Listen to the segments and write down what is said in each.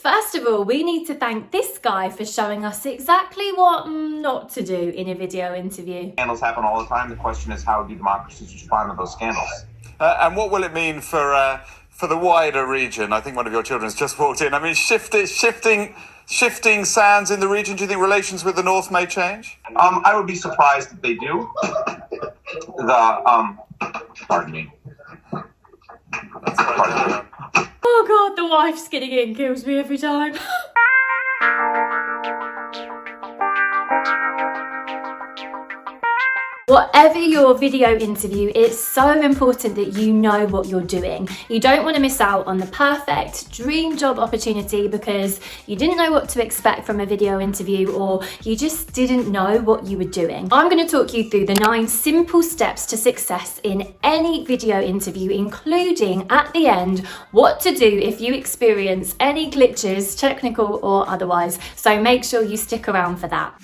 First of all, we need to thank this guy for showing us exactly what not to do in a video interview. Scandals happen all the time. The question is, how do democracies respond to those scandals? And what will it mean for the wider region? I think one of your children's just walked in. I mean, shifting sands in the region. Do you think relations with the North may change? I would be surprised if they do. Pardon me. Oh God, the wife's getting in kills me every time. Whatever your video interview, it's so important that you know what you're doing. You don't want to miss out on the perfect dream job opportunity because you didn't know what to expect from a video interview or you just didn't know what you were doing. I'm going to talk you through the 9 simple steps to success in any video interview, including at the end, what to do if you experience any glitches, technical or otherwise. So make sure you stick around for that.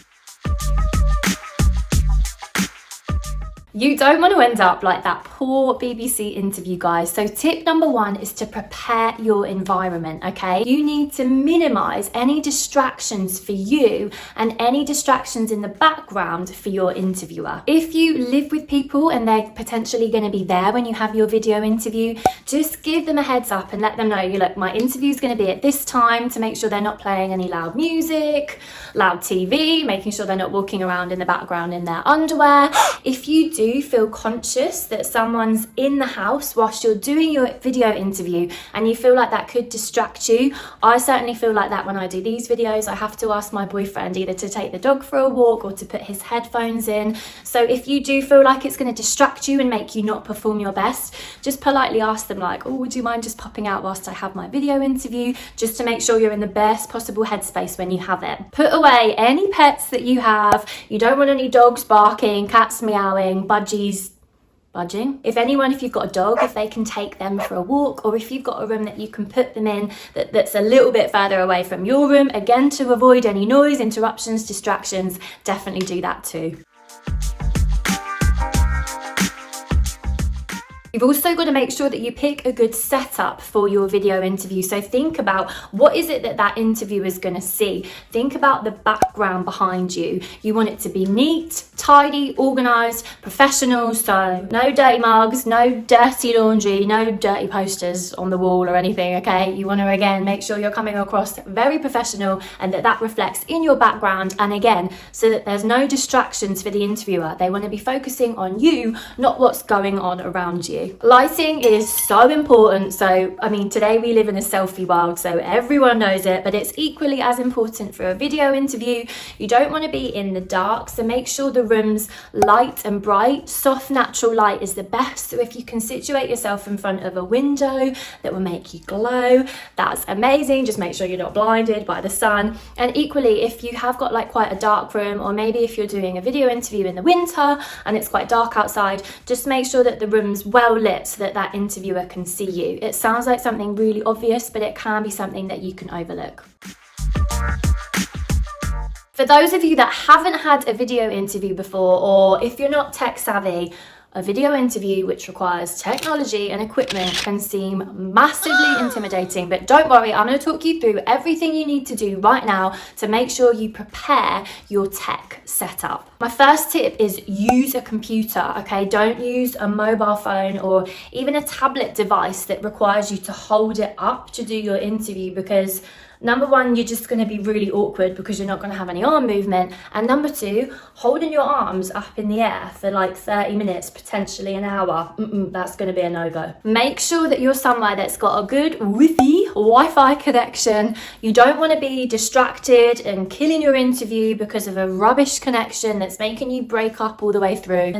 You don't want to end up like that poor BBC interview guy. So tip number 1 is to prepare your environment, okay? You need to minimize any distractions for you and any distractions in the background for your interviewer. If you live with people and they're potentially going to be there when you have your video interview, just give them a heads up and let them know, look, my interview is going to be at this time, to make sure they're not playing any loud music, loud TV, making sure they're not walking around in the background in their underwear. If you do feel conscious that someone's in the house whilst you're doing your video interview and you feel like that could distract you, I certainly feel like that when I do these videos. I have to ask my boyfriend either to take the dog for a walk or to put his headphones in. So if you do feel like it's going to distract you and make you not perform your best, just politely ask them like, oh, would you mind just popping out whilst I have my video interview, just to make sure you're in the best possible headspace when you have it. Put away any pets that you have. You don't want any dogs barking, cats meowing, budgies budging. If you've got a dog, if they can take them for a walk, or if you've got a room that you can put them in that's a little bit further away from your room, again, to avoid any noise, interruptions, distractions, definitely do that too. You've also got to make sure that you pick a good setup for your video interview. So think about what is it that interviewer is going to see. Think about the background behind you. You want it to be neat, tidy, organized, professional. So no dirty mugs, no dirty laundry, no dirty posters on the wall or anything, okay? You want to, again, make sure you're coming across very professional and that reflects in your background. And again, so that there's no distractions for the interviewer. They want to be focusing on you, not what's going on around you. Lighting is so important. So, I mean, today we live in a selfie world, so everyone knows it, but it's equally as important for a video interview. You don't want to be in the dark, so make sure the room's light and bright. Soft, natural light is the best. So if you can situate yourself in front of a window that will make you glow, that's amazing. Just make sure you're not blinded by the sun. And equally, if you have got like quite a dark room, or maybe if you're doing a video interview in the winter and it's quite dark outside, just make sure that the room's well lit so that interviewer can see you. It sounds like something really obvious, but it can be something that you can overlook. For those of you that haven't had a video interview before, or if you're not tech savvy, a video interview which requires technology and equipment can seem massively intimidating, but don't worry, I'm going to talk you through everything you need to do right now to make sure you prepare your tech setup. My first tip is use a computer, okay? Don't use a mobile phone or even a tablet device that requires you to hold it up to do your interview, because number 1, you're just going to be really awkward because you're not going to have any arm movement. And number 2, holding your arms up in the air for like 30 minutes, potentially an hour, that's going to be a no-go. Make sure that you're somewhere that's got a good Wi-Fi connection. You don't want to be distracted and killing your interview because of a rubbish connection that's making you break up all the way through.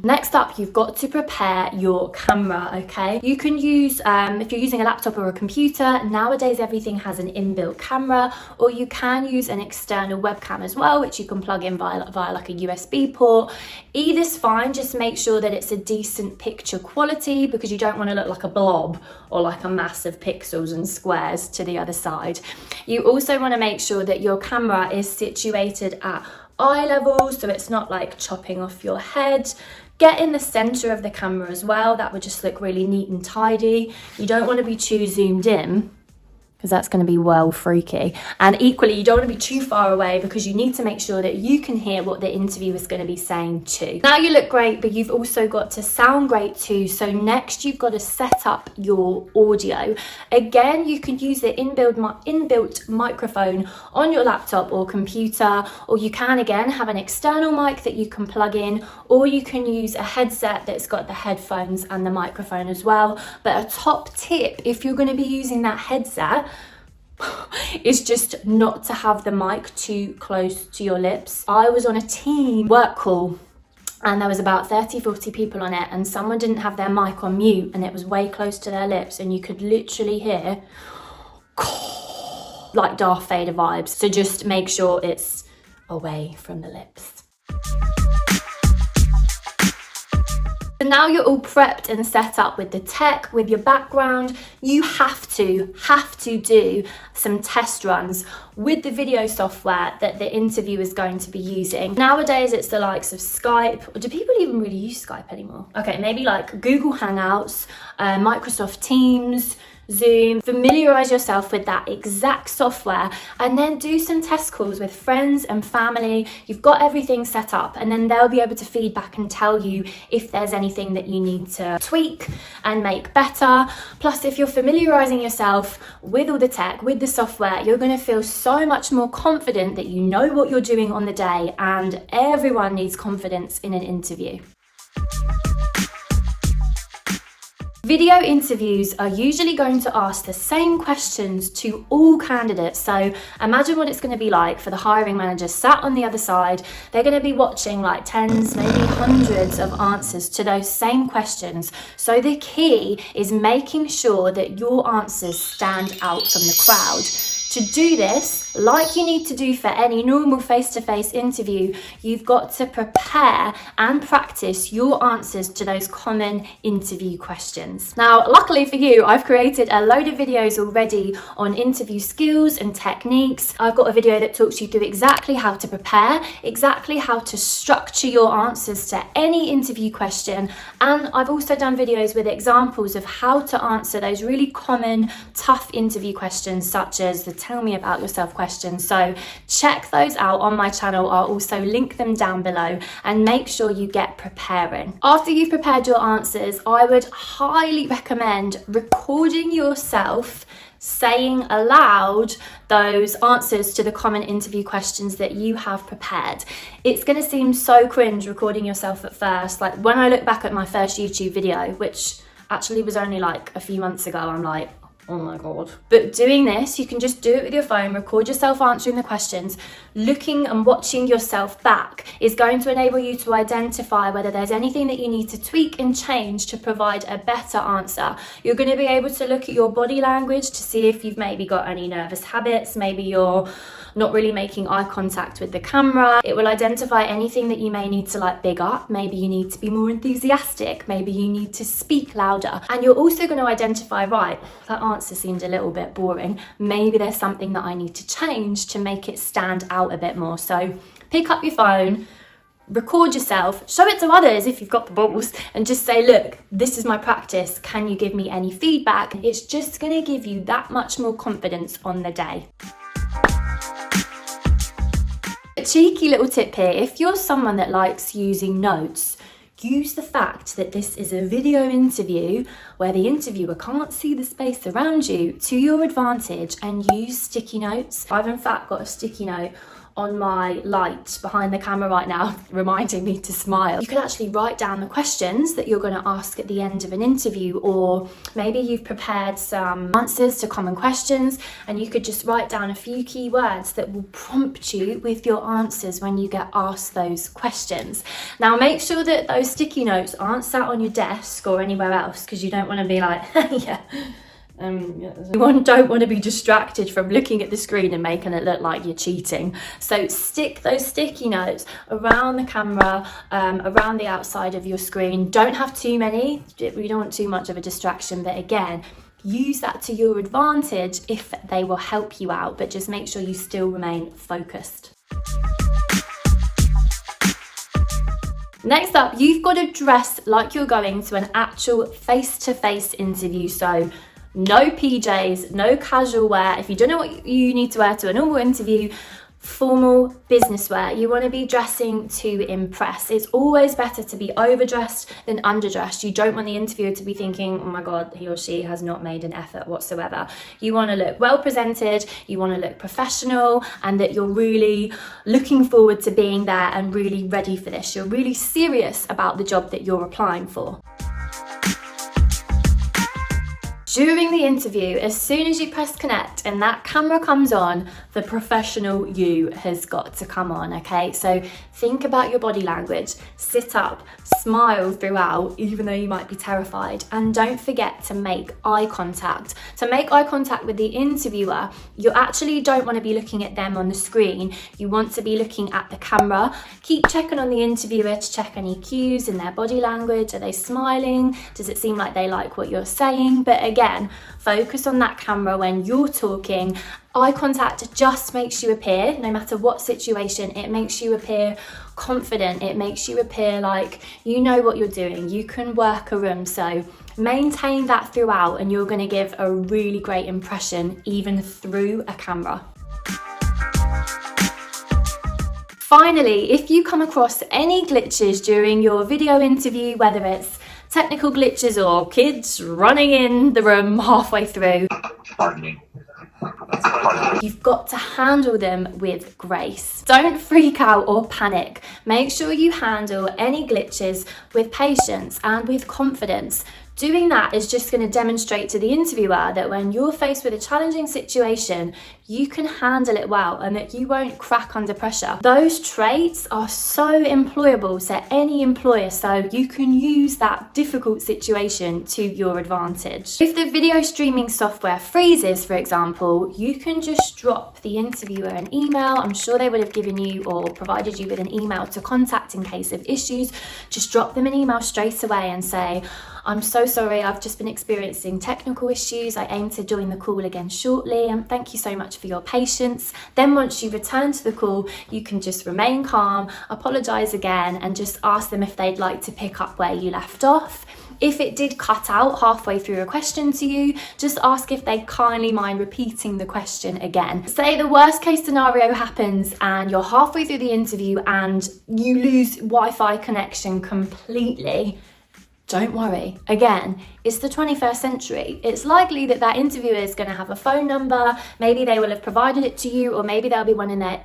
Next up, you've got to prepare your camera, okay? You can use, if you're using a laptop or a computer, nowadays everything has an inbuilt camera, or you can use an external webcam as well, which you can plug in via like a USB port. Either's fine, just make sure that it's a decent picture quality, because you don't want to look like a blob or like a mass of pixels and squares to the other side. You also want to make sure that your camera is situated at eye level, so it's not like chopping off your head. Get in the center of the camera as well. That would just look really neat and tidy. You don't want to be too zoomed in, because that's going to be well freaky. And equally, you don't want to be too far away because you need to make sure that you can hear what the interview is going to be saying too. Now you look great, but you've also got to sound great too. So next you've got to set up your audio. Again, you can use the inbuilt microphone on your laptop or computer, or you can again have an external mic that you can plug in, or you can use a headset that's got the headphones and the microphone as well. But a top tip, if you're going to be using that headset, is just not to have the mic too close to your lips. I was on a team work call and there was about 30-40 people on it, and someone didn't have their mic on mute and it was way close to their lips, and you could literally hear like Darth Vader vibes. So just make sure it's away from the lips. So now you're all prepped and set up with the tech, with your background, you have to do some test runs with the video software that the interview is going to be using. Nowadays, it's the likes of Skype. Or do people even really use Skype anymore? Okay, maybe like Google Hangouts, Microsoft Teams, Zoom. Familiarize yourself with that exact software and then do some test calls with friends and family. You've got everything set up, and then they'll be able to feed back and tell you if there's anything that you need to tweak and make better. Plus, if you're familiarizing yourself with all the tech, with the software, you're going to feel so much more confident that you know what you're doing on the day, and everyone needs confidence in an interview. Video interviews are usually going to ask the same questions to all candidates. So imagine what it's going to be like for the hiring manager sat on the other side. They're going to be watching like tens, maybe hundreds of answers to those same questions. So the key is making sure that your answers stand out from the crowd. To do this, like you need to do for any normal face-to-face interview, you've got to prepare and practice your answers to those common interview questions. Now, luckily for you, I've created a load of videos already on interview skills and techniques. I've got a video that talks you through exactly how to prepare, exactly how to structure your answers to any interview question, and I've also done videos with examples of how to answer those really common, tough interview questions, such as the tell me about yourself questions. So check those out on my channel. I'll also link them down below, and make sure you get preparing. After you've prepared your answers, I would highly recommend recording yourself saying aloud those answers to the common interview questions that you have prepared. It's going to seem so cringe recording yourself at first. Like when I look back at my first YouTube video, which actually was only like a few months ago, I'm like, oh my God. But doing this, you can just do it with your phone, record yourself answering the questions. Looking and watching yourself back is going to enable you to identify whether there's anything that you need to tweak and change to provide a better answer. You're going to be able to look at your body language to see if you've maybe got any nervous habits, maybe you're not really making eye contact with the camera. It will identify anything that you may need to like big up. Maybe you need to be more enthusiastic. Maybe you need to speak louder. And you're also going to identify, right, that answer seemed a little bit boring. Maybe there's something that I need to change to make it stand out a bit more. So pick up your phone, record yourself, show it to others if you've got the balls, and just say, look, this is my practice. Can you give me any feedback? It's just going to give you that much more confidence on the day. A cheeky little tip here, if you're someone that likes using notes, use the fact that this is a video interview where the interviewer can't see the space around you to your advantage, and use sticky notes. I've in fact got a sticky note on my light behind the camera right now, reminding me to smile. You could actually write down the questions that you're going to ask at the end of an interview, or maybe you've prepared some answers to common questions and you could just write down a few key words that will prompt you with your answers when you get asked those questions. Now, make sure that those sticky notes aren't sat on your desk or anywhere else, because you don't want to be like, yeah. You don't want to be distracted from looking at the screen and making it look like you're cheating. So stick those sticky notes around the camera, around the outside of your screen. Don't have too many. We don't want too much of a distraction, but again, use that to your advantage if they will help you out, but just make sure you still remain focused. Next up, you've got to dress like you're going to an actual face-to-face interview. So no PJs, no casual wear. If you don't know what you need to wear to a normal interview, formal business wear. You want to be dressing to impress. It's always better to be overdressed than underdressed. You don't want the interviewer to be thinking, oh my God, he or she has not made an effort whatsoever. You want to look well presented, you want to look professional, and that you're really looking forward to being there and really ready for this. You're really serious about the job that you're applying for. During the interview, as soon as you press connect and that camera comes on, the professional you has got to come on, okay? So think about your body language, sit up, smile throughout, even though you might be terrified, and don't forget to make eye contact. To make eye contact with the interviewer, you actually don't want to be looking at them on the screen. You want to be looking at the camera. Keep checking on the interviewer to check any cues in their body language. Are they smiling? Does it seem like they like what you're saying? But again, focus on that camera when you're talking. Eye contact just makes you appear, no matter what situation, it makes you appear confident. It makes you appear like you know what you're doing. You can work a room. So maintain that throughout and you're going to give a really great impression even through a camera. Finally, if you come across any glitches during your video interview, whether it's technical glitches or kids running in the room halfway through, Pardon me. you've got to handle them with grace. Don't freak out or panic. Make sure you handle any glitches with patience and with confidence. Doing that is just going to demonstrate to the interviewer that when you're faced with a challenging situation, you can handle it well and that you won't crack under pressure. Those traits are so employable to any employer, so you can use that difficult situation to your advantage. If the video streaming software freezes, for example, you can just drop the interviewer an email. I'm sure they would have given you or provided you with an email to contact in case of issues. Just drop them an email straight away and say, I'm so sorry, I've just been experiencing technical issues. I aim to join the call again shortly, and thank you so much for your patience. Then once you return to the call, you can just remain calm, apologise again, and just ask them if they'd like to pick up where you left off. If it did cut out halfway through a question to you, just ask if they kindly mind repeating the question again. Say the worst case scenario happens and you're halfway through the interview and you lose Wi-Fi connection completely. Don't worry. Again, it's the 21st century. It's likely that that interviewer is going to have a phone number. Maybe they will have provided it to you, or maybe there'll be one in their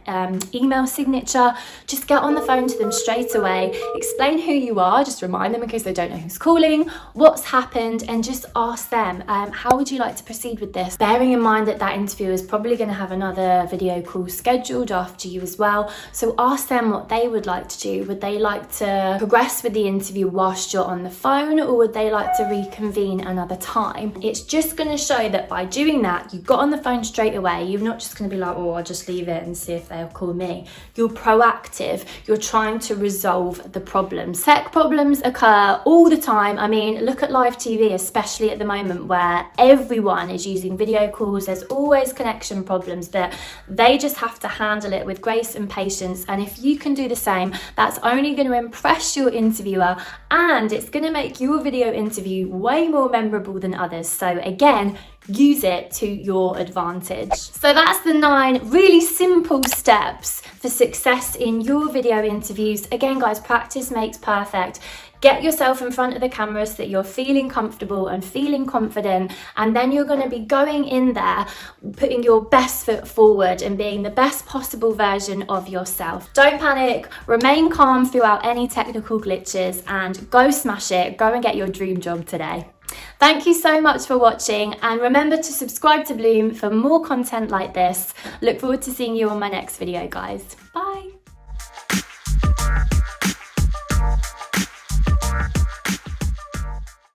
email signature. Just get on the phone to them straight away. Explain who you are. Just remind them in case they don't know who's calling, what's happened, and just ask them, how would you like to proceed with this? Bearing in mind that that interviewer is probably going to have another video call scheduled after you as well. So ask them what they would like to do. Would they like to progress with the interview whilst you're on the phone? Or would they like to reconvene another time? It's just going to show that by doing that, you got on the phone straight away. You're not just going to be like, oh, I'll just leave it and see if they'll call me. You're proactive. You're trying to resolve the problems. Tech problems occur all the time. I mean, look at live TV, especially at the moment where everyone is using video calls. There's always connection problems that they just have to handle it with grace and patience. And if you can do the same, that's only going to impress your interviewer, and it's going to make your video interview way more memorable than others. So again, use it to your advantage. So that's the 9 really simple steps for success in your video interviews. Again, guys, practice makes perfect. Get yourself in front of the camera so that you're feeling comfortable and feeling confident, and then you're going to be going in there putting your best foot forward and being the best possible version of yourself. Don't panic, remain calm throughout any technical glitches, and go smash it. Go and get your dream job today. Thank you so much for watching, and remember to subscribe to Bloom for more content like this. Look forward to seeing you on my next video, guys. Bye.